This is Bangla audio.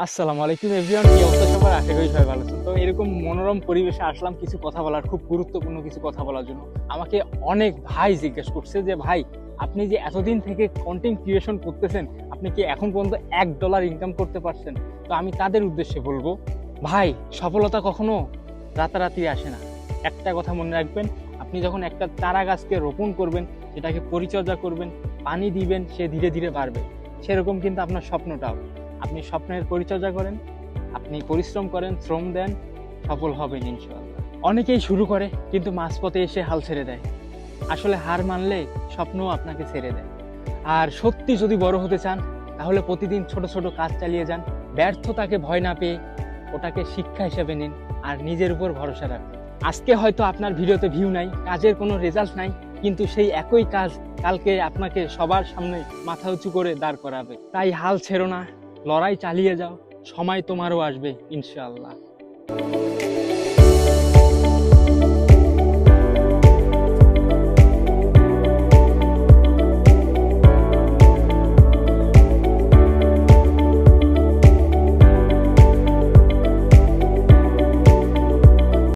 আসসালামু আলাইকুম এভরিওয়ান, কি অবস্থা সবার? আশা করি সবাই ভালো আছেন। তো এরকম মনোরম পরিবেশে আসলাম কিছু কথা বলার, খুব গুরুত্বপূর্ণ কিছু কথা বলার জন্য। আমাকে অনেক ভাই জিজ্ঞেস করছে যে ভাই, আপনি যে এতদিন থেকে কন্টেন্ট ক্রিয়েশন করতেছেন, আপনি কি এখন পর্যন্ত $1 ইনকাম করতে পারছেন? তো আমি তাদের উদ্দেশ্যে বলবো, ভাই সফলতা কখনো রাতারাতি আসে না। একটা কথা মনে রাখবেন, আপনি যখন একটা চারা গাছকে রোপণ করবেন, সেটাকে পরিচর্যা করবেন, পানি দিবেন, সে ধীরে ধীরে বাড়বে। সেরকম কিন্তু আপনার স্বপ্নটাও, আপনি স্বপ্নের পরিচর্যা করেন, আপনি পরিশ্রম করেন, শ্রম দেন, সফল হবেন ইনশাআল্লাহ। অনেকেই শুরু করে কিন্তু মাঝপথে এসে হাল ছেড়ে দেয়। আসলে হার মানলে স্বপ্নও আপনাকে ছেড়ে দেয়। আর সত্যি যদি বড় হতে চান, তাহলে প্রতিদিন ছোট ছোট কাজ চালিয়ে যান। ব্যর্থতাকে ভয় না পেয়ে ওটাকে শিক্ষা হিসেবে নিন, আর নিজের উপর ভরসা রাখুন। আজকে হয়তো আপনার ভিডিওতে ভিউ নাই, কাজের কোনো রেজাল্ট নাই, কিন্তু সেই একই কাজ কালকে আপনাকে সবার সামনে মাথা উঁচু করে দাঁড় করাবে। তাই হাল ছেড়ো না, লড়াই চালিয়ে যাও, সময় তোমারও আসবে ইনশাআল্লাহ।